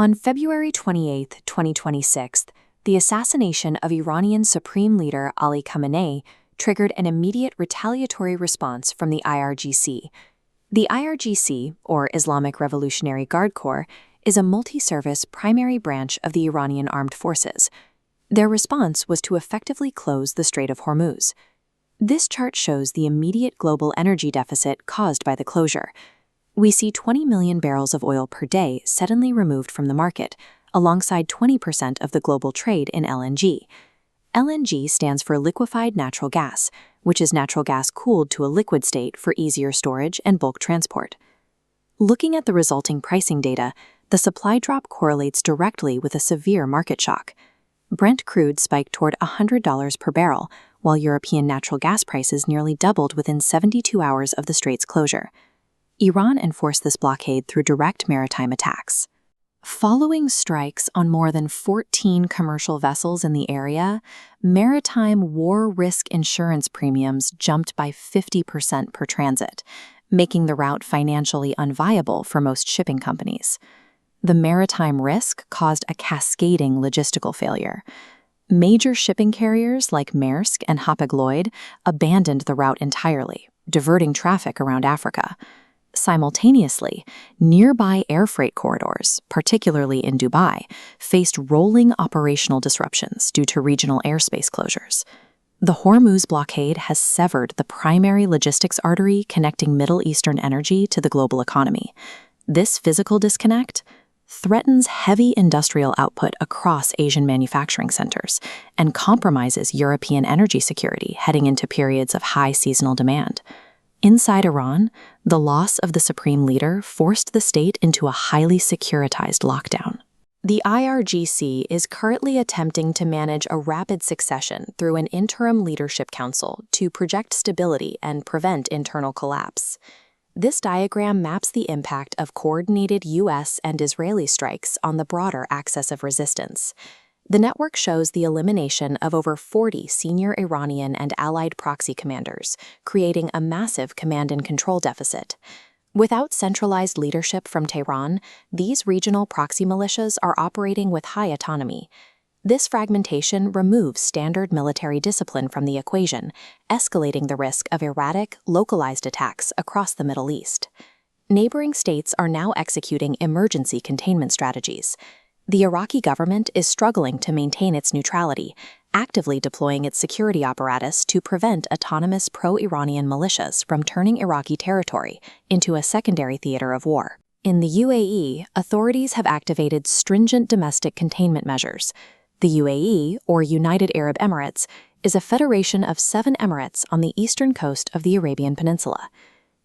On February 28, 2026, the assassination of Iranian Supreme Leader Ali Khamenei triggered an immediate retaliatory response from the IRGC. The IRGC, or Islamic Revolutionary Guard Corps, is a multi-service primary branch of the Iranian armed forces. Their response was to effectively close the Strait of Hormuz. This chart shows the immediate global energy deficit caused by the closure. We see 20 million barrels of oil per day suddenly removed from the market, alongside 20% of the global trade in LNG. LNG stands for liquefied natural gas, which is natural gas cooled to a liquid state for easier storage and bulk transport. Looking at the resulting pricing data, the supply drop correlates directly with a severe market shock. Brent crude spiked toward $100 per barrel, while European natural gas prices nearly doubled within 72 hours of the strait's closure. Iran enforced this blockade through direct maritime attacks. Following strikes on more than 14 commercial vessels in the area, maritime war risk insurance premiums jumped by 50% per transit, making the route financially unviable for most shipping companies. The maritime risk caused a cascading logistical failure. Major shipping carriers like Maersk and Hapag-Lloyd abandoned the route entirely, diverting traffic around Africa. Simultaneously, nearby air freight corridors, particularly in Dubai, faced rolling operational disruptions due to regional airspace closures. The Hormuz blockade has severed the primary logistics artery connecting Middle Eastern energy to the global economy. This physical disconnect threatens heavy industrial output across Asian manufacturing centers and compromises European energy security heading into periods of high seasonal demand. Inside Iran, the loss of the supreme leader forced the state into a highly securitized lockdown. The IRGC is currently attempting to manage a rapid succession through an interim leadership council to project stability and prevent internal collapse. This diagram maps the impact of coordinated U.S. and Israeli strikes on the broader axis of resistance. The network shows the elimination of over 40 senior Iranian and allied proxy commanders, creating a massive command and control deficit. Without centralized leadership from Tehran, these regional proxy militias are operating with high autonomy. This fragmentation removes standard military discipline from the equation, escalating the risk of erratic, localized attacks across the Middle East. Neighboring states are now executing emergency containment strategies. The Iraqi government is struggling to maintain its neutrality, actively deploying its security apparatus to prevent autonomous pro-Iranian militias from turning Iraqi territory into a secondary theater of war. In the UAE, authorities have activated stringent domestic containment measures. The UAE, or United Arab Emirates, is a federation of 7 emirates on the eastern coast of the Arabian Peninsula.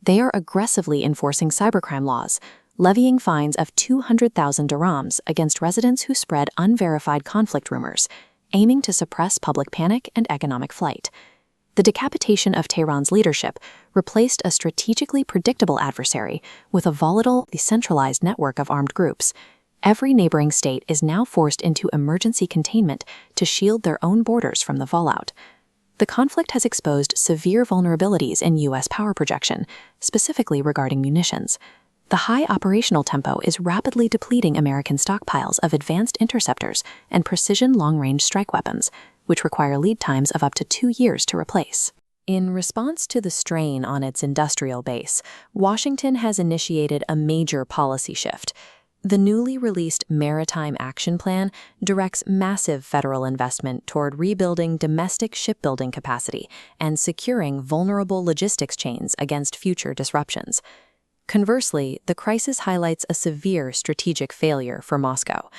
They are aggressively enforcing cybercrime laws, levying fines of 200,000 dirhams against residents who spread unverified conflict rumors, aiming to suppress public panic and economic flight. The decapitation of Tehran's leadership replaced a strategically predictable adversary with a volatile, decentralized network of armed groups. Every neighboring state is now forced into emergency containment to shield their own borders from the fallout. The conflict has exposed severe vulnerabilities in U.S. power projection, specifically regarding munitions. The high operational tempo is rapidly depleting American stockpiles of advanced interceptors and precision long-range strike weapons, which require lead times of up to 2 years to replace. In response to the strain on its industrial base, Washington has initiated a major policy shift. The newly released Maritime Action Plan directs massive federal investment toward rebuilding domestic shipbuilding capacity and securing vulnerable logistics chains against future disruptions. Conversely, the crisis highlights a severe strategic failure for Moscow.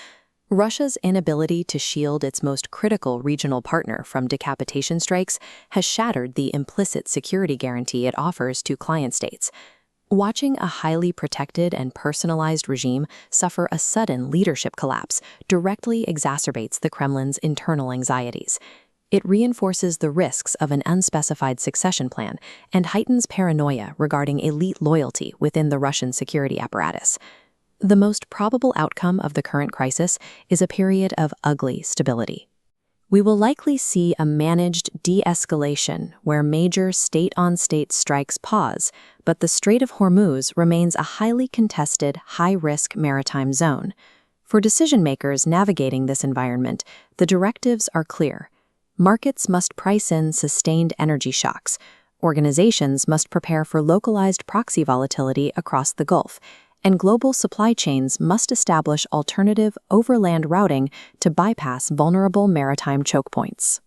Russia's inability to shield its most critical regional partner from decapitation strikes has shattered the implicit security guarantee it offers to client states. Watching a highly protected and personalized regime suffer a sudden leadership collapse directly exacerbates the Kremlin's internal anxieties. It reinforces the risks of an unspecified succession plan and heightens paranoia regarding elite loyalty within the Russian security apparatus. The most probable outcome of the current crisis is a period of ugly stability. We will likely see a managed de-escalation where major state-on-state strikes pause, but the Strait of Hormuz remains a highly contested, high-risk maritime zone. For decision-makers navigating this environment, the directives are clear. Markets must price in sustained energy shocks. Organizations must prepare for localized proxy volatility across the Gulf, and global supply chains must establish alternative overland routing to bypass vulnerable maritime choke points.